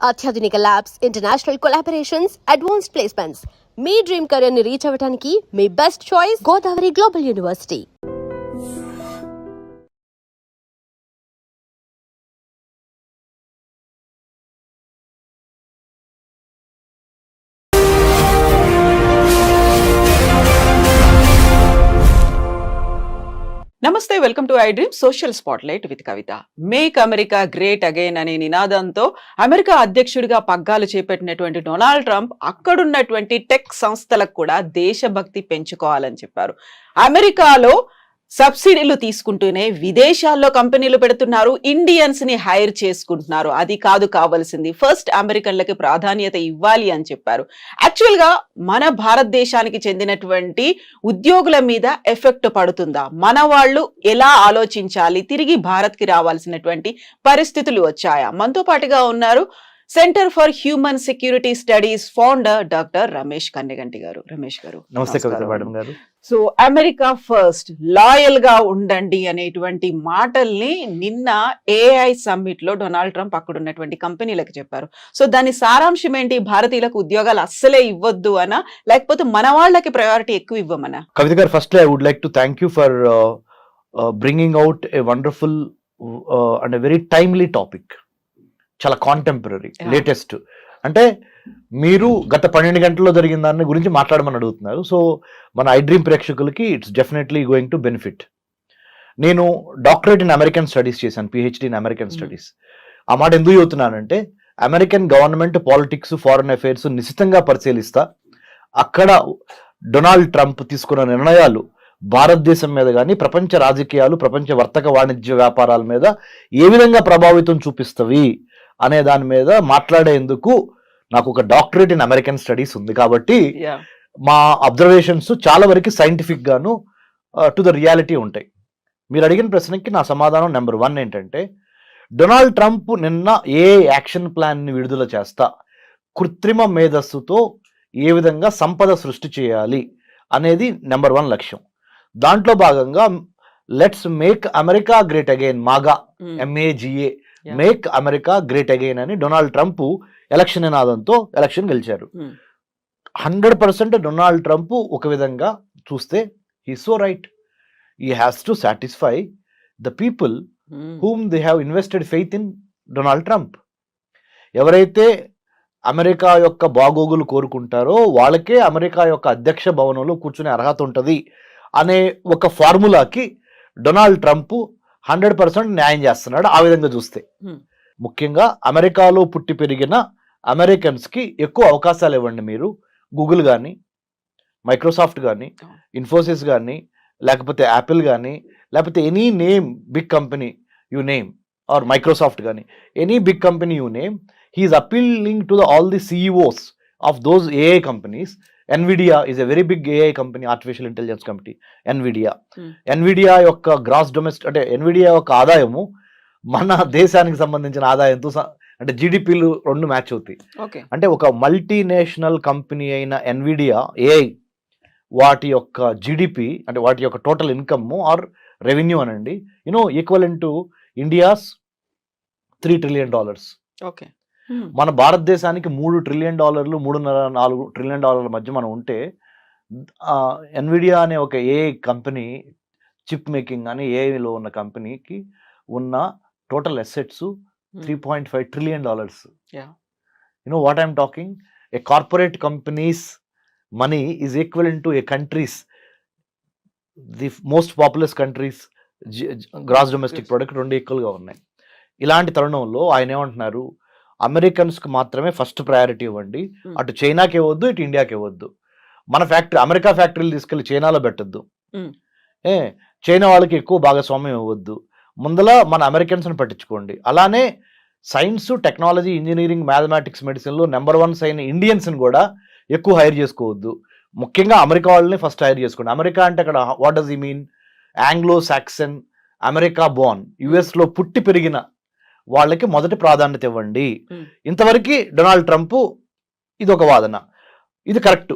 అత్యాధునిక labs, international collaborations, advanced placements. మీ dream career ని రీచ్ అవ్వడానికి మీ best choice Godavari global university. నమస్తే, welcome to I dream social spotlight with Kavitha. Make America great again అనే నినాదంతో అమెరికా అధ్యక్షుడిగా పగ్గాలు చేపట్టినటువంటి డొనాల్డ్ ట్రంప్ అక్కడున్నటువంటి టెక్ సంస్థలకు కూడా దేశభక్తి పెంచుకోవాలని చెప్పారు. అమెరికాలో సబ్సిడీలు తీసుకుంటూనే విదేశాల్లో కంపెనీలు పెడుతున్నారు, ఇండియన్స్ ని హైర్ చేసుకుంటున్నారు. అది కాదు కావాల్సింది, ఫస్ట్ అమెరికన్లకి ప్రాధాన్యత ఇవ్వాలి అని చెప్పారు. యాక్చువల్ గా మన భారతదేశానికి చెందినటువంటి ఉద్యోగుల మీద ఎఫెక్ట్ పడుతుందా, మన వాళ్ళు ఎలా ఆలోచించాలి, తిరిగి భారత్ కి రావాల్సినటువంటి పరిస్థితులు వచ్చాయా? మనతో పాటుగా ఉన్నారు centre for human security studies founder doctor Ramesh Kanneganti గారు. రమేష్ గారు నమస్తే కవిత మేడం గారు. సో అమెరికా ఫస్ట్, లాయల్ గా ఉండండి అనేటువంటి మాటల్ని నిన్న ఏఐ సమ్మిట్ లో డొనాల్డ్ ట్రంప్ అక్కడ ఉన్నటువంటి కంపెనీలకు చెప్పారు. సో దాని సారాంశం ఏంటి? భారతీయులకు ఉద్యోగాలు అస్సలే ఇవ్వద్దు అనా, లేకపోతే మన వాళ్ళకి ప్రయారిటీ ఎక్కువ ఇవ్వమనా? కవిత గారు, firstly I would like to thank you for bringing out a wonderful and very timely topic. చాలా కాంటెంపరీ, లేటెస్ట్. అంటే మీరు గత 12 గంటల్లో జరిగిన దాని గురించి మాట్లాడమని అడుగుతున్నారు. సో మన ఐ డ్రీమ్ ప్రేక్షకులకి it's definitely going to benefit. నేను డాక్టరేట్ ఇన్ అమెరికన్ స్టడీస్ చేశాను, పిహెచ్డి ఇన్ అమెరికన్ స్టడీస్. ఆ మాట ఎందుకు చెబుతున్నానంటే, American government politics, foreign affairs నిశితంగా పరిశీలిస్తా అక్కడ డొనాల్డ్ ట్రంప్ తీసుకున్న నిర్ణయాలు భారతదేశం మీద కానీ, ప్రపంచ రాజకీయాలు, ప్రపంచ వర్తక వాణిజ్య వ్యాపారాల మీద ఏ విధంగా ప్రభావితం చూపిస్తవి అనే దాని మీద మాట్లాడేందుకు నాకు ఒక డాక్టరేట్ ఇన్ అమెరికన్ స్టడీస్ ఉంది. కాబట్టి మా అబ్జర్వేషన్స్ చాలా వరకు సైంటిఫిక్ గాను టు ద రియాలిటీ ఉంటాయి. మీరు అడిగిన ప్రశ్నకి నా సమాధానం నెంబర్ 1 ఏంటంటే, డొనాల్డ్ ట్రంప్ నిన్న ఏ యాక్షన్ ప్లాన్ ని విడుదల చేస్తా కృత్రిమ మేధస్సుతో ఏ విధంగా సంపద సృష్టి చేయాలి అనేది నెంబర్ 1 లక్ష్యం. దాంట్లో భాగంగా let's make America great again, MAGA MAGA, make America great again అని డొనాల్డ్ ట్రంప్ ఎలక్షన్ నినాదంతో ఎలక్షన్ గెలిచారు. 100% డొనాల్డ్ ట్రంప్ ఒక విధంగా చూస్తే he so right. He has to satisfy the people whom they have invested faith in Donald Trump. ఎవరైతే America యొక్క బాగోగులు కోరుకుంటారో వాళ్ళకే అమెరికా యొక్క అధ్యక్ష భవనంలో కూర్చునే అర్హత ఉంటుంది అనే ఒక ఫార్ములాకి డొనాల్డ్ ట్రంప్ 100% న్యాయం చేస్తున్నాడు. ఆ విధంగా చూస్తే ముఖ్యంగా అమెరికాలో పుట్టి పెరిగిన అమెరికన్స్ కి ఎక్కువ అవకాశాలు ఇవ్వండి. మీరు గూగుల్ కానీ, మైక్రోసాఫ్ట్ కానీ, ఇన్ఫోసిస్ కానీ, లేకపోతే యాపిల్ కానీ, లేకపోతే any name big company you name, or Microsoft కానీ, any big company you name, he's appealing to all the CEOs of those AI companies. NVIDIA is a very big AI company, artificial intelligence company, NVIDIA యొక్క gross domestic అంటే NVIDIA యొక్క ఆదాయము మన దేశానికి సంబంధించిన ఆదాయంతో అంటే GDPలు 2 మ్యాచ్ అవుతాయి. అంటే ఒక మల్టీనేషనల్ కంపెనీ అయిన NVIDIA AI వాటి యొక్క GDP అంటే వాటి యొక్క టోటల్ ఇన్కమ్ ఆర్ రెవెన్యూ అనండి, equivalent to India's $3 trillion. Okay, మన భారతదేశానికి $3 trillion, $3.5-4 trillion మధ్య మనం ఉంటే, NVIDIA అనే ఒక AI కంపెనీ, చిప్ మేకింగ్ అని ఏఐలో ఉన్న కంపెనీకి ఉన్న total assets $3.5 trillion. What I'm talking? A corporate company's money is equivalent to a country's, the most populous countries gross domestic product 2 ఈక్వల్గా ఉన్నాయి. ఇలాంటి తరుణంలో ఆయన ఏమంటున్నారు, అమెరికన్స్ కి మాత్రమే ఫస్ట్ ప్రయారిటీ ఇవ్వండి, అటు చైనాకి ఇవ్వద్దు, ఇటు ఇండియాకి ఇవ్వద్దు. మన ఫ్యాక్టరీ, అమెరికా ఫ్యాక్టరీలు తీసుకెళ్లి చైనాలో పెట్టద్దు, చైనా వాళ్ళకి ఎక్కువ భాగస్వామ్యం ఇవ్వద్దు, ముందల మన అమెరికన్స్ని పట్టించుకోండి. అలానే సైన్స్, టెక్నాలజీ, ఇంజనీరింగ్, మ్యాథమెటిక్స్, మెడిసిన్లో నెంబర్ 1 అయిన ఇండియన్స్ని కూడా ఎక్కువ హైర్ చేసుకోవద్దు. ముఖ్యంగా అమెరికా వాళ్ళని ఫస్ట్ హైర్ చేసుకోండి. అమెరికా అంటే అక్కడ what does he mean? Anglo Saxon, America Born, యుఎస్లో పుట్టి పెరిగిన వాళ్ళకి మొదటి ప్రాధాన్యత ఇవ్వండి. ఇంతవరకు డొనాల్డ్ ట్రంప్ ఇది ఒక వాదన, ఇది correct.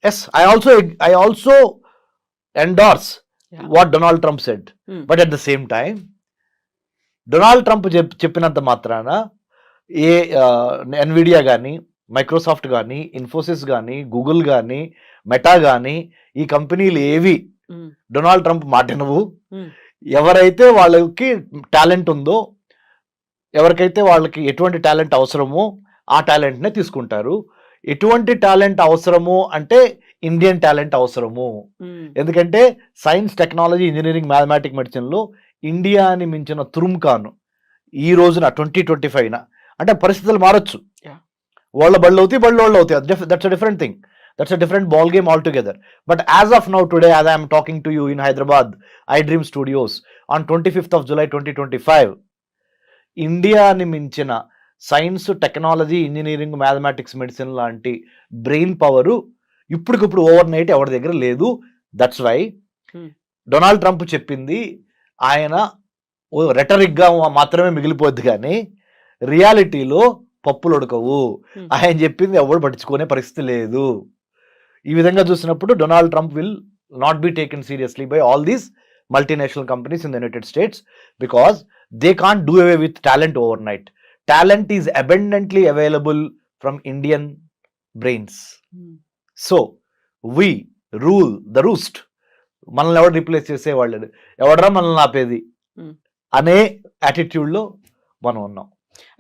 Yes, I also endorse what Donald Trump said. But at the same time Donald Trump చెప్పినంత మాత్రాన ఏ ఎన్విడియా కానీ, మైక్రోసాఫ్ట్ కానీ, ఇన్ఫోసిస్ కానీ, గూగుల్ కానీ, మెటా కానీ, ఈ కంపెనీలు ఏవి డొనాల్డ్ ట్రంప్ మాటినవు. ఎవరైతే వాళ్ళకి టాలెంట్ ఉందో, ఎవరికైతే వాళ్ళకి ఎటువంటి టాలెంట్ అవసరమో ఆ టాలెంట్నే తీసుకుంటారు. ఎటువంటి టాలెంట్ అవసరము అంటే ఇండియన్ టాలెంట్ అవసరము. ఎందుకంటే సైన్స్, టెక్నాలజీ, ఇంజనీరింగ్, మ్యాథమెటిక్, మెడిసిన్లో ఇండియాని మించిన తురుంకాను ఈ రోజున 2025 అంటే పరిస్థితులు మారచ్చు. వాళ్ళ బళ్ళు అవుతాయి, బళ్ళు వాళ్ళు అవుతాయి. That's a different thing. That's a different ball game altogether. But as of now, today, as I am talking to you in Hyderabad, iDream Studios, on 25th of July 2025, ఇండియాని మించిన science, technology, engineering, mathematics, medicine లాంటి brain power ఇప్పటికిప్పుడు over night ఎవరి దగ్గర లేదు. That's why Donald Trump చెప్పింది ఆయన రెటరిక్గా మాత్రమే మిగిలిపోద్ది, కానీ రియాలిటీలో పప్పులు ఉడకవు. ఆయన చెప్పింది ఎవరు పట్టించుకునే పరిస్థితి లేదు. ఈ విధంగా చూసినప్పుడు Donald Trump will not be taken seriously by all these multinational companies in the United states because they can't do away with talent over night. Talent is abundantly available from Indian brains. So we rule the roost. మనల్ని ఎవరు replace చేసేవాళ్ళు, ఎవడరా మనల్ని ఆపేది అనే యాటిట్యూడ్లో మనం ఉన్నాం.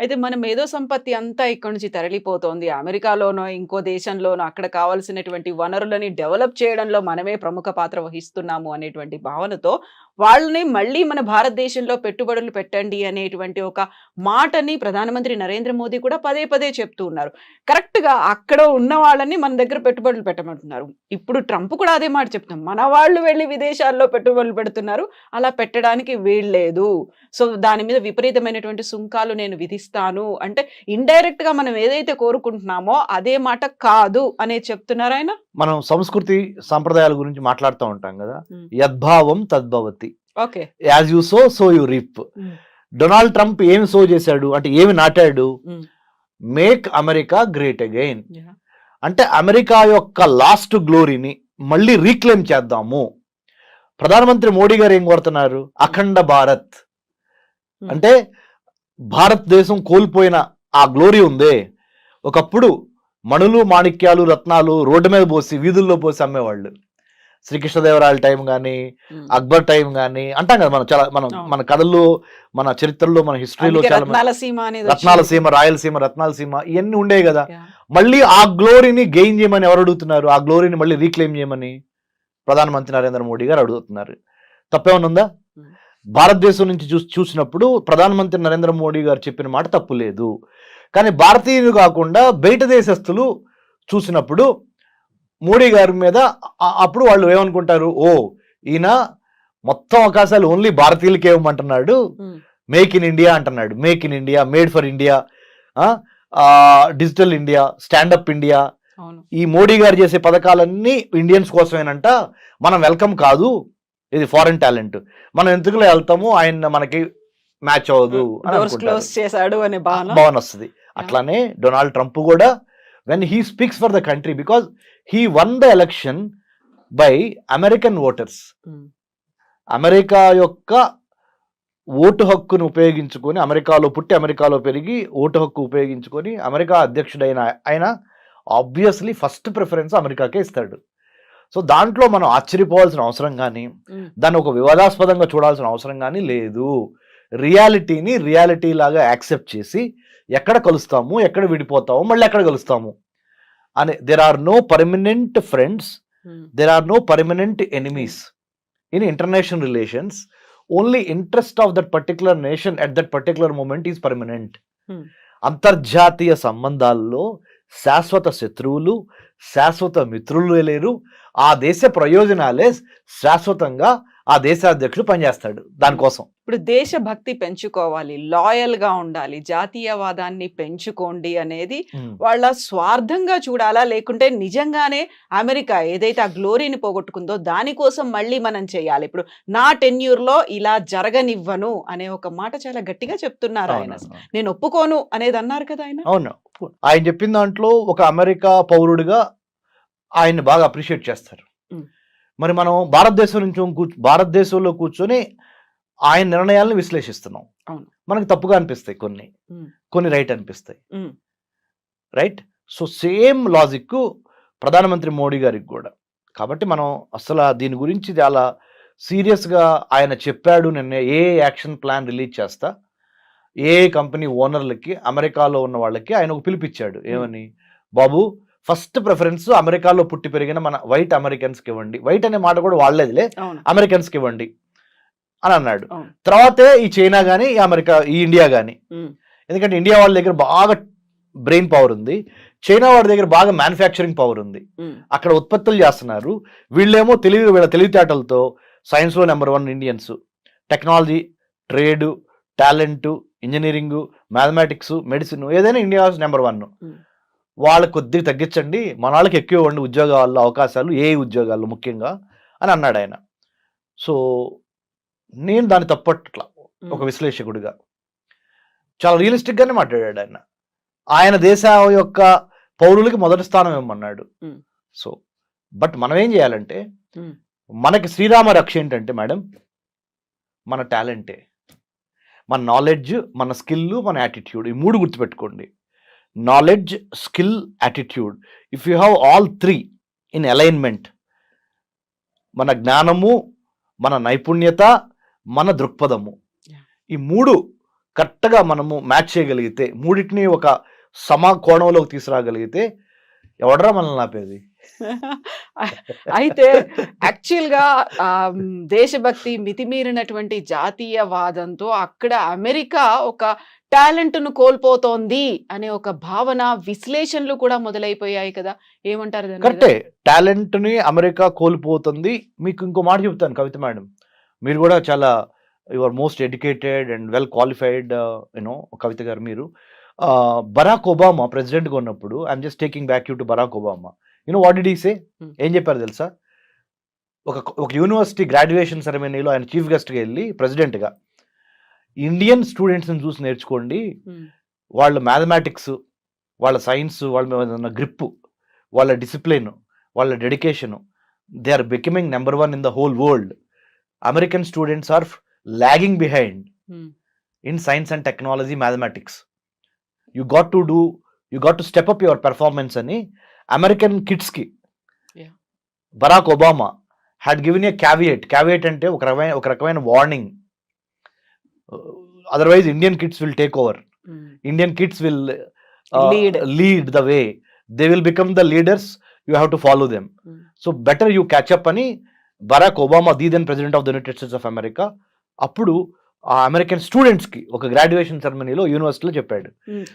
అయితే మన మేధో సంపత్తి అంతా ఇక్కడ నుంచి తరలిపోతోంది. అమెరికాలోనో ఇంకో దేశంలోనో అక్కడ కావాల్సినటువంటి వనరులని డెవలప్ చేయడంలో మనమే ప్రముఖ పాత్ర వహిస్తున్నాము అనేటువంటి భావనతో వాళ్ళని మళ్ళీ మన భారతదేశంలో పెట్టుబడులు పెట్టండి అనేటువంటి ఒక మాటని ప్రధానమంత్రి నరేంద్ర మోదీ కూడా పదే పదే చెప్తూ ఉన్నారు. కరెక్ట్గా అక్కడ ఉన్న వాళ్ళని మన దగ్గర పెట్టుబడులు పెట్టమంటున్నారు. ఇప్పుడు ట్రంప్ కూడా అదే మాట చెప్తున్నాం, మన వాళ్ళు వెళ్ళి విదేశాల్లో పెట్టుబడులు పెడుతున్నారు, అలా పెట్టడానికి వీల్లేదు. సో దాని మీద విపరీతమైనటువంటి సుంకాలు నేను విధిస్తాను అంటే ఇండైరెక్ట్ గా మనం ఏదైతే కోరుకుంటున్నామో అదే మాట కాదు అనే చెప్తున్నారు ఆయన. మనం సంస్కృతి సంప్రదాయాల గురించి మాట్లాడుతూ ఉంటాం కదా, యద్భావం తద్భవతి, okay, as you so so you reap. Donald Trump ఏమి సో చేశాడు అంటే, ఏమి నాటాడు? Make America great again. అంటే అమెరికా యొక్క లాస్ట్ గ్లోరీని మళ్ళీ రీక్లెయిమ్ చేద్దాము. ప్రధానమంత్రి మోడీ గారు ఏం కోరుతున్నారు? అఖండ భారత్. అంటే భారతదేశం కోల్పోయిన ఆ గ్లోరీ ఉందే, ఒకప్పుడు మణులు, మాణిక్యాలు, రత్నాలు రోడ్డు మీద పోసి వీధుల్లో పోసి అమ్మేవాళ్ళు. శ్రీకృష్ణదేవరాయల టైం కానీ, అక్బర్ టైం కానీ అంటాం కదా మనం. చాలా మన కథల్లో, మన చరిత్రలో, మన హిస్టరీలో చాలా రత్నాలసీమ, రాయలసీమ, రత్నాలసీమ ఇవన్నీ ఉండేవి కదా. మళ్ళీ ఆ గ్లోరీని గెయిన్ చేయమని ఎవరు అడుగుతున్నారు? ఆ గ్లోరీని మళ్ళీ రీక్లెయిమ్ చేయమని ప్రధానమంత్రి నరేంద్ర మోడీ గారు అడుగుతున్నారు. తప్పేమన్నా ఉందా? భారతదేశం నుంచి చూసినప్పుడు ప్రధానమంత్రి నరేంద్ర మోడీ గారు చెప్పిన మాట తప్పు లేదు. కానీ భారతీయులు కాకుండా బయట దేశస్తులు చూసినప్పుడు మోడీ గారి మీద అప్పుడు వాళ్ళు ఏమనుకుంటారు? ఓ, ఈయన మొత్తం అవకాశాలు ఓన్లీ భారతీయులకే ఇవ్వమంటున్నాడు, మేక్ ఇన్ ఇండియా అంటున్నాడు. Make in India, made for India, digital India, stand up India, ఈ మోడీ గారు చేసే పథకాలన్నీ ఇండియన్స్ కోసమేనంట. మనం వెల్కమ్ కాదు, ఇది ఫారెన్ టాలెంట్, మనం ఎందుకులో వెళ్తాము, ఆయన మనకి మ్యాచ్ అవ్వదు అని భావన వస్తుంది. అట్లానే డొనాల్డ్ ట్రంప్ కూడా when he speaks for the country, because he one the election by American voters. America యొక్క ఓటు హక్కును ఉపయోగించుకొని, అమెరికాలో పుట్టి అమెరికాలో పెరిగి ఓటు హక్కు ఉపయోగించుకొని అమెరికా అధ్యక్షుడైన ఆయన ఆబ్వియస్లీ ఫస్ట్ ప్రిఫరెన్స్ అమెరికాకే ఇస్తాడు. సో దాంట్లో మనం ఆశ్చర్యపోవాల్సిన అవసరం కానీ, దాన్ని ఒక వివాదాస్పదంగా చూడాల్సిన అవసరం కానీ లేదు. రియాలిటీని రియాలిటీ లాగా యాక్సెప్ట్ చేసి ఎక్కడ కలుస్తాము, ఎక్కడ విడిపోతాము, మళ్ళీ ఎక్కడ కలుస్తాము అని. There are no permanent friends, there are no permanent enemies in international relations. Only interest of that particular nation at that particular moment is permanent. అంతర్జాతీయ సంబంధాల్లో శాశ్వత శత్రువులు, శాశ్వత మిత్రులు లేరు. ఆ దేశ ప్రయోజనాలే శాశ్వతంగా ఆ దేశాధ్యక్షుడు పనిచేస్తాడు దానికోసం. ఇప్పుడు దేశభక్తి పెంచుకోవాలి, లాయల్ గా ఉండాలి, జాతీయవాదాన్ని పెంచుకోండి అనేది వాళ్ళ స్వార్థంగా చూడాలా, లేకుంటే నిజంగానే అమెరికా ఏదైతే ఆ గ్లోరీని పోగొట్టుకుందో దానికోసం మళ్ళీ మనం చేయాలి? ఇప్పుడు నా టెన్యూర్ లో ఇలా జరగనివ్వను అనే ఒక మాట చాలా గట్టిగా చెప్తున్నారు ఆయన. నేను ఒప్పుకోను అనేది అన్నారు కదా ఆయన. అవును, ఆయన చెప్పిన దాంట్లో ఒక అమెరికా పౌరుడిగా ఆయన్ని బాగా అప్రిషియేట్ చేస్తారు. మరి మనం భారతదేశంలో కూర్చొని ఆయన నిర్ణయాలను విశ్లేషిస్తున్నాం. అవును. మనకు తప్పుగా అనిపిస్తాయి కొన్ని, ఉమ్, కొన్ని రైట్ అనిపిస్తాయి. ఉమ్, రైట్. సో సేమ్ లాజిక్ ప్రధానమంత్రి మోడీ గారికి కూడా. కాబట్టి మనం అసలు దీని గురించి చాలా సీరియస్గా ఆయన చెప్పాడు. నిన్న ఏ యాక్షన్ ప్లాన్ రిలీజ్ చేస్తా, ఏ కంపెనీ ఓనర్లకి అమెరికాలో ఉన్న వాళ్ళకి ఆయన ఒక పిలిపిచ్చాడు. ఏమని, బాబు ఫస్ట్ ప్రిఫరెన్స్ అమెరికాలో పుట్టి పెరిగిన మన వైట్ అమెరికన్స్కి ఇవ్వండి. వైట్ అనే మాట కూడా వాడలేదులే, అవును. అమెరికన్స్కి ఇవ్వండి అని అన్నాడు. అవును. తర్వాతే ఈ చైనా కానీ ఈ అమెరికా ఈ ఇండియా కానీ. ఉమ్, ఎందుకంటే ఇండియా వాళ్ళ దగ్గర బాగా బ్రెయిన్ పవర్ ఉంది, చైనా వాళ్ళ దగ్గర బాగా మ్యానుఫ్యాక్చరింగ్ పవర్ ఉంది. ఉమ్, అక్కడ ఉత్పత్తులు చేస్తున్నారు. వీళ్ళేమో వీళ్ళ తెలివితేటలతో సైన్స్లో number 1 Indians, technology, trade, talent, engineering, mathematics, medicine ఏదైనా ఇండియా నెంబర్ 1. ఉమ్, వాళ్ళకి కొద్దిగా తగ్గించండి, మన వాళ్ళకి ఎక్కువ ఇవ్వండి ఉద్యోగాల్లో అవకాశాలు, ఏ ఉద్యోగాల్లో ముఖ్యంగా అని అన్నాడు ఆయన. సో నేను దాన్ని తప్పట్లా ఒక విశ్లేషకుడిగా. చాలా రియలిస్టిక్గానే మాట్లాడాడు ఆయన. ఆయన దేశ యొక్క పౌరులకి మొదటి స్థానం ఇవ్వమన్నాడు. ఉమ్, సో బట్ మనం ఏం చేయాలంటే, ఉమ్, మనకి శ్రీరామ రక్ష ఏంటంటే మేడం, మన టాలెంటే, మన నాలెడ్జ్, మన స్కిల్, మన యాటిట్యూడ్. ఈ 3 గుర్తుపెట్టుకోండి. Knowledge, skill, attitude. If you have all 3 in alignment, మన జ్ఞానము, మన నైపుణ్యత, మన దృక్పథము, ఈ 3 కరెక్ట్గా మనము మ్యాచ్ చేయగలిగితే, మూడింటిని ఒక కోణంలోకి తీసుకురాగలిగితే ఎవడరా మనల్ని ఆపేది? అయితే యాక్చువల్గా దేశభక్తి మితిమీరినటువంటి జాతీయవాదంతో అక్కడ అమెరికా ఒక టాలెంట్ ను కోల్పోతోంది అనే ఒక భావన, విశ్లేషణలు కూడా మొదలైపోయాయి కదా, ఏమంటారు దాని మీద? కరెక్టే, టాలెంట్ ని అమెరికా కోల్పోతుంది. మీకు ఇంకో మాట చెప్తాను కవిత మేడం, మీరు కూడా చాలా your most educated and well qualified you know Kavitha garu. మీరు బరాక్ ఒబామా ప్రెసిడెంట్గా ఉన్నప్పుడు, I'm just taking back you to Barack Obama. You know what did he say? ఏం చెప్పారు తెలుసా? ఒక యూనివర్సిటీ గ్రాడ్యుయేషన్ సెరమనీలో ఆయన చీఫ్ గెస్ట్గా వెళ్ళి ప్రెసిడెంట్గా, ఇండియన్ స్టూడెంట్స్ని చూసి నేర్చుకోండి, వాళ్ళ మ్యాథమెటిక్స్, వాళ్ళ సైన్స్, వాళ్ళ మీద ఉన్న గ్రిప్పు, వాళ్ళ డిసిప్లిన్, వాళ్ళ dedication, they are becoming number 1 in the whole world. American students are lagging behind in science and technology, mathematics. You got to step up your performance అని అమెరికన్ కిడ్స్కి Barack Obama had given a caveat అంటే ఒక రకమైన warning. Otherwise Indian kids will take over, Indian kids will lead the way, they will become the leaders, you have to follow them. So better you catch up అని Barack Obama, the then president of the United States of America, అప్పుడు ఆ American స్టూడెంట్స్కి ఒక graduation సెరమనీలో యూనివర్సిటీలో చెప్పాడు.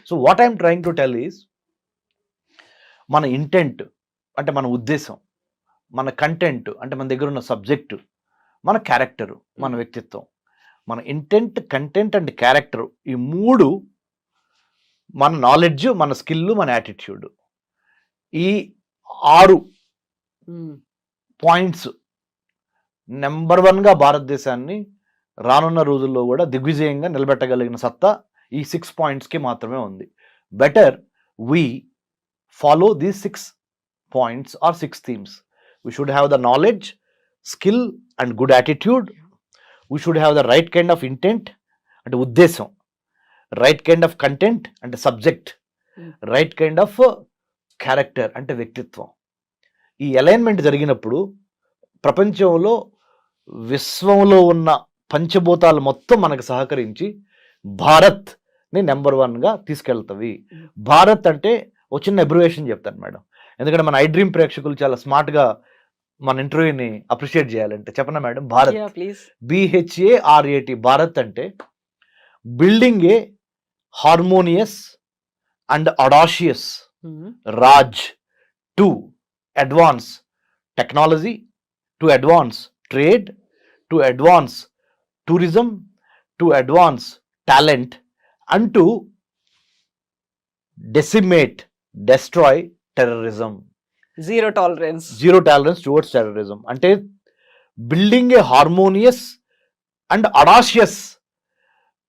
So what I'm trying to tell is, మన intent అంటే మన ఉద్దేశం, మన కంటెంట్ అంటే మన దగ్గర ఉన్న సబ్జెక్టు, మన క్యారెక్టరు, మన వ్యక్తిత్వం, మన ఇంటెంట్, కంటెంట్ అండ్ క్యారెక్టర్, ఈ 3 మన నాలెడ్జ్, మన స్కిల్, మన యాటిట్యూడ్, ఈ 6 పాయింట్స్ నెంబర్ 1గా భారతదేశాన్ని రానున్న రోజుల్లో కూడా దిగ్విజయంగా నిలబెట్టగలిగిన సత్తా ఈ 6 పాయింట్స్కి మాత్రమే ఉంది. Better we follow these 6 points or 6 themes. We should have the knowledge, skill and good attitude. We should have the right kind of intent అంటే ఉద్దేశం, రైట్ కైండ్ ఆఫ్ కంటెంట్ అంటే subject, right kind of character అంటే వ్యక్తిత్వం. ఈ alignment జరిగినప్పుడు ప్రపంచంలో, విశ్వంలో ఉన్న పంచభూతాలు మొత్తం మనకు సహకరించి భారత్ని నెంబర్ 1గా తీసుకెళ్తవి. భారత్ అంటే ఒక చిన్న అబ్రివేషన్ చెప్తాను మేడం, ఎందుకంటే మన ఐ డ్రీమ్ ప్రేక్షకులు చాలా స్మార్ట్గా మన ఇంటర్వ్యూని అప్రిషియేట్ చేయాలంటే చెప్పనా మేడం? భారత్, BHARAT. భారత్ అంటే building a harmonious and audacious Raj to advance technology, to advance trade, to advance tourism, to advance talent, and to decimate, destroy terrorism. Zero tolerance towards terrorism. అంటే building a harmonious and audacious,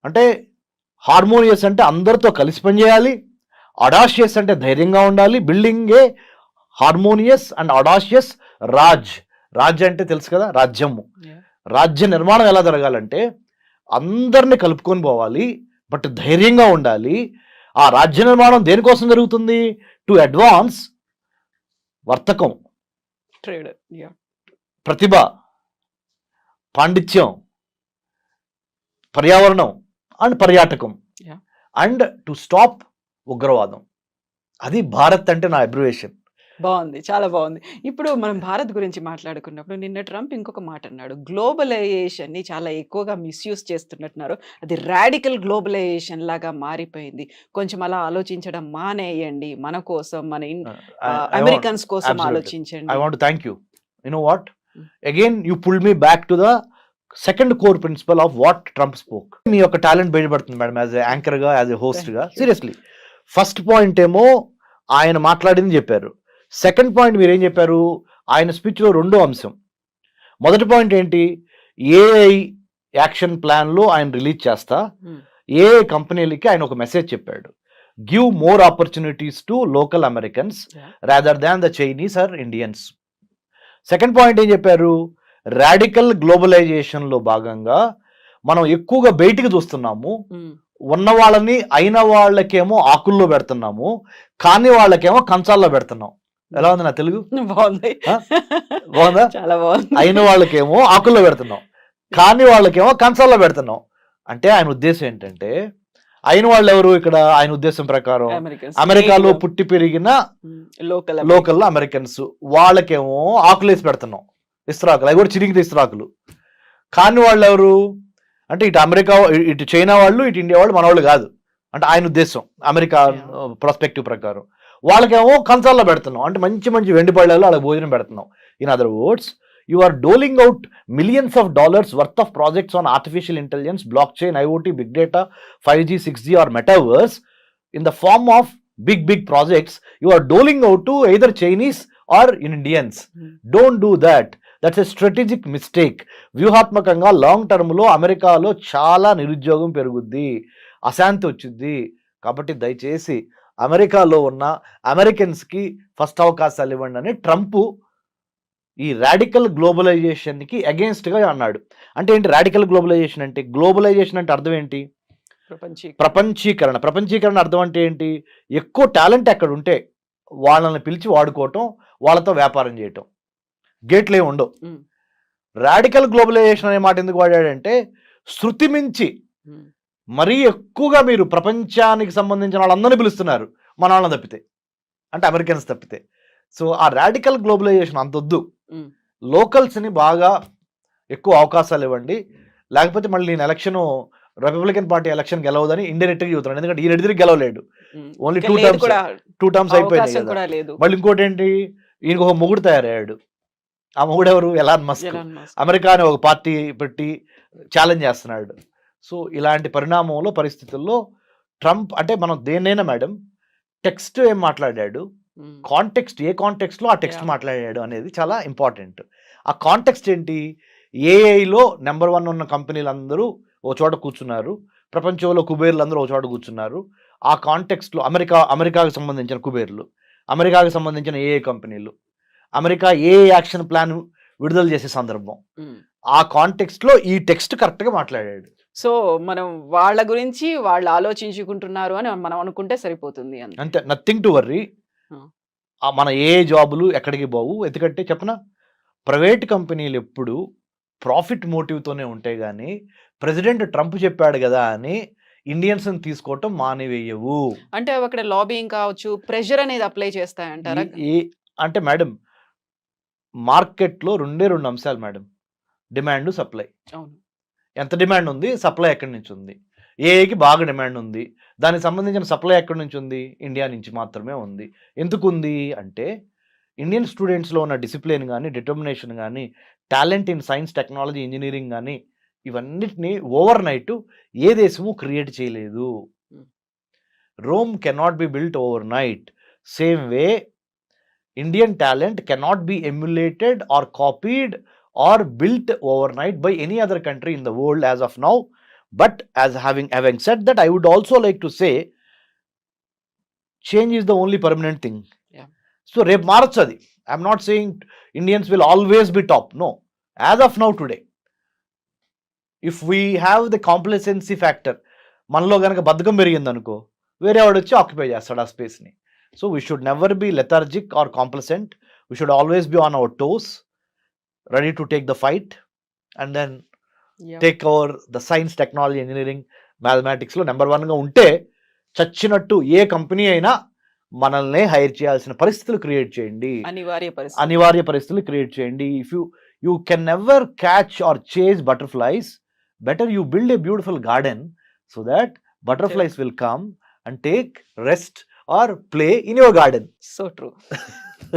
అంటే harmonious అంటే అందరితో కలిసి పనిచేయాలి, audacious అంటే ధైర్యంగా ఉండాలి. Building a harmonious and audacious Raj అంటే తెలుసు కదా, రాజ్యము. రాజ్య నిర్మాణం ఎలా జరగాలంటే అందరిని కలుపుకొని పోవాలి, బట్ ధైర్యంగా ఉండాలి. ఆ రాజ్య నిర్మాణం దేనికోసం జరుగుతుంది? టు అడ్వాన్స్ వర్తకం, ట్రేడ్, ప్రతిభ, పాండిత్యం, పర్యావరణం అండ్ పర్యాటకం, Yeah. అండ్ టు స్టాప్ ఉగ్రవాదం. అది భారత్ అంటే నా అబ్రివేషన్. బాగుంది, చాలా బాగుంది. ఇప్పుడు మనం భారత్ గురించి మాట్లాడుకున్నప్పుడు నిన్న ట్రంప్ ఇంకొక మాట అన్నాడు, గ్లోబలైజేషన్ ని చాలా ఎక్కువగా మిస్యూజ్ చేస్తున్నట్టున్నారు, అది రాడికల్ గ్లోబలైజేషన్ లాగా మారిపోయింది, కొంచెం అలా ఆలోచించడం మానేయండి, మన కోసం, మన అమెరికన్స్ కోసం ఆలోచించండి. I want to thank you. You know what? Again, you pulled me back to the second core principle of what Trump spoke. మీ యొక్క టాలెంట్ బయటపడుతుంది మేడం, యాజ్ ఎ యాంకర్ గా, యాజ్ ఎ హోస్ట్ గా. Seriously, first point ఏమో ఆయన మాట్లాడింది చెప్పారు. Second point మీరు ఏం చెప్పారు? ఆయన స్పీచ్ లో రెండో అంశం. మొదటి పాయింట్ ఏంటి? ఏఐ యాక్షన్ ప్లాన్ లో ఆయన రిలీజ్ చేస్తా ఏఐ కంపెనీలకి ఆయన ఒక మెసేజ్ చెప్పాడు, give more opportunities to local Americans rather than the Chinese or Indians. Second point ఏం చెప్పారు? రాడికల్ గ్లోబలైజేషన్ లో భాగంగా మనం ఎక్కువగా బయటికి చూస్తున్నాము, ఉన్న వాళ్ళని అయిన వాళ్ళకేమో ఆకుల్లో పెడుతున్నాము, కాని వాళ్ళకేమో కంచాల్లో పెడుతున్నాం. ఎలా ఉంది నా తెలుగు? బాగుంది, బాగుందా? చాలా బాగుంది. అయిన వాళ్ళకేమో ఆకుల్లో పెడుతున్నాం, కాని వాళ్ళకేమో కంచాల్లో పెడుతున్నాం. అంటే ఆయన ఉద్దేశం ఏంటంటే, అయిన వాళ్ళు ఎవరు ఇక్కడ? ఆయన ఉద్దేశం ప్రకారం అమెరికాలో పుట్టి పెరిగిన లోకల్ అమెరికన్స్, వాళ్ళకేమో ఆకులేసి పెడుతున్నాం, ఇస్త్రాకులు, అవి కూడా చిరిగిన ఇస్త్రాకులు. కాని వాళ్ళు ఎవరు అంటే ఇటు అమెరికా, ఇటు చైనా వాళ్ళు, ఇటు ఇండియా వాళ్ళు, మన వాళ్ళు కాదు. అంటే ఆయన ఉద్దేశం అమెరికా పర్స్పెక్టివ్ ప్రకారం. వాళ్ళకేమో కంచాల్లో పెడుతున్నాం, అంటే మంచి మంచి వెండి పళ్ళలో వాళ్ళకి భోజనం పెడుతున్నాం. In other words, you are doling out millions of dollars worth of projects on artificial intelligence, blockchain, IoT, big data, 5G, 6G or metaverse in the form of big projects. You are doling out to either Chinese or Indians. Don't do that. That's a strategic mistake. వ్యూహాత్మకంగా long term లో అమెరికాలో చాలా నిరుద్యోగం పెరుగుద్ది, అశాంతి వచ్చింది. కాబట్టి దయచేసి అమెరికాలో ఉన్న అమెరికన్స్ కి ఫస్ట్ అవకాశాలు ఇవ్వండి అని ట్రంప్ ఈ రాడికల్ గ్లోబలైజేషన్ కి అగేన్స్ట్ గా అన్నాడు. అంటే ఏంటి రాడికల్ గ్లోబలైజేషన్ అంటే? గ్లోబలైజేషన్ అంటే అర్థం ఏంటి? ప్రపంచీకరణ. ప్రపంచీకరణ అర్థం అంటే ఏంటి? ఎక్కువ టాలెంట్ ఎక్కడ ఉంటే వాళ్ళని పిలిచి వాడుకోవటం, వాళ్ళతో వ్యాపారం చేయటం, గేట్లు ఏమి ఉండవు. రాడికల్ గ్లోబలైజేషన్ అనే మాట ఎందుకు వాడాడంటే, శృతి మించి మరీ ఎక్కువగా మీరు ప్రపంచానికి సంబంధించిన వాళ్ళందరినీ పిలుస్తున్నారు, మన వాళ్ళని తప్పితే, అంటే అమెరికన్స్ తప్పితే. సో ఆ రాడికల్ గ్లోబలైజేషన్ అంతొద్దు, లోకల్స్ ని బాగా ఎక్కువ అవకాశాలు ఇవ్వండి, లేకపోతే మళ్ళీ నేను ఎలక్షన్ రిపబ్లికన్ పార్టీ ఎలక్షన్ గెలవదని ఇండైరెక్ట్ గా చెబుతున్నాను. ఎందుకంటే ఈయన ఎదురు గెలవలేడు, ఓన్లీ టూ టర్మ్స్ అయిపోయింది కదా. మళ్ళీ ఇంకోటి ఏంటి, ఈయనకు ఒక మొగుడు తయారయ్యాడు. ఆ మొగుడు ఎవరు? Elon Musk. అమెరికా అనే ఒక పార్టీ పెట్టి ఛాలెంజ్ చేస్తున్నాడు. సో ఇలాంటి పరిణామంలో పరిస్థితుల్లో ట్రంప్ అంటే మనం దేన్నైనా మేడం టెక్స్ట్ ఏం మాట్లాడాడు, కాంటెక్స్ట్ ఏ కాంటెక్స్ట్ లో ఆ టెక్స్ట్ మాట్లాడాడు అనేది చాలా ఇంపార్టెంట్. ఆ కాంటెక్స్ట్ ఏంటి? ఏఐలో నెంబర్ 1 ఉన్న కంపెనీలు అందరూ ఓ చోట కూర్చున్నారు, ప్రపంచంలో కుబేర్లు అందరూ ఓ చోట కూర్చున్నారు. ఆ కాంటెక్స్ట్ లో అమెరికాకు సంబంధించిన కుబేర్లు, అమెరికాకు సంబంధించిన ఏఐ కంపెనీలు, అమెరికా ఏఐ యాక్షన్ ప్లాన్ విడుదల చేసే సందర్భం, ఆ కాంటెక్స్ట్ లో ఈ టెక్స్ట్ కరెక్ట్ గా మాట్లాడాడు. సో మనం వాళ్ళ గురించి వాళ్ళు ఆలోచించుకుంటున్నారు అని మనం అనుకుంటే సరిపోతుంది అంతే, నథింగ్ టు వర్రీ. మన ఏ జాబులు ఎక్కడికి పోవు. ఎందుకంటే చెప్పనా, ప్రైవేట్ కంపెనీలు ఎప్పుడు ప్రాఫిట్ మోటివ్తోనే ఉంటాయి, కానీ ప్రెసిడెంట్ ట్రంప్ చెప్పాడు కదా అని ఇండియన్స్ తీసుకోవటం మానివేయవు. అంటే అక్కడ లాబింగ్ కావచ్చు, ప్రెషర్ అనేది అప్లై చేస్తాయంటారా? అంటే మేడం, మార్కెట్లో రెండు అంశాలు మేడం, డిమాండ్, సప్లై. ఎంత డిమాండ్ ఉంది, సప్లై ఎక్కడి నుంచి ఉంది? ఏఐకి బాగా డిమాండ్ ఉంది, దానికి సంబంధించిన సప్లై ఎక్కడి నుంచి ఉంది? ఇండియా నుంచి మాత్రమే ఉంది. ఎందుకు ఉంది అంటే, ఇండియన్ స్టూడెంట్స్లో ఉన్న డిసిప్లిన్ కానీ, డిటర్మినేషన్ కానీ, talent in science, technology, engineering కానీ, ఇవన్నిటిని ఓవర్ నైట్ ఏ దేశము క్రియేట్ చేయలేదు. Rome cannot be built overnight. Same way Indian talent cannot be emulated or copied or built overnight by any other country in the world as of now. But as having said that, I would also like to say, change is the only permanent thing. So rep marchadi, I am not saying Indians will always be top, no. As of now today, if we have the complacency factor, మనలో కనుక బద్ధకం పెరిగింది అనుకో, వేరే వాడు వచ్చి occupy చేస్తాడు ఆ స్పేస్ని. So we should never be lethargic or complacent. We should always be on our toes, ready to take the fight, and then take over the science, technology, engineering, మ్యాథమెటిక్స్లో నెంబర్ 1గా ఉంటే చచ్చినట్టు ఏ కంపెనీ అయినా మనల్ని hire చేయాల్సిన పరిస్థితులు create చేయండి, అనివార్య పరిస్థితులు క్రియేట్ చేయండి. If you can never catch or chase butterflies, better you build a beautiful garden so that butterflies will come and take rest or play in your garden. So true.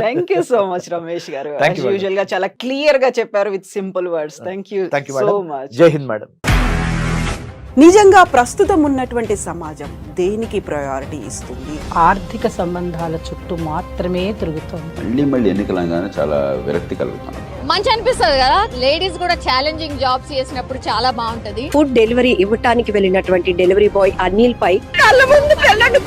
Thank you so much Ramesh గారు. Thank you, usual గా చాలా clear గా చెప్పారు with simple words. Thank you so much. Jai Hind madam. నిజంగా ప్రస్తుతం ఉన్నటువంటి సమాజం దేనికి ప్రయారిటీ ఇస్తుంది? ఆర్థిక సంబంధాల చుట్టూ మాత్రమే తిరుగుతోంది. మళ్ళీ ఎన్నికలంగానే చాలా విరక్తి కలుగుతున్నాం. మంచి అనిపిస్తుంది కదా, లేడీస్ కూడా ఛాలెంజింగ్ జాబ్స్ చేసినప్పుడు చాలా బాగుంటది. ఫుడ్ డెలివరీ ఇవ్వటానికి వెళ్ళినటువంటి డెలివరీ బాయ్ అనిల్ పై కళ్ళ ముందు పెళ్ళండి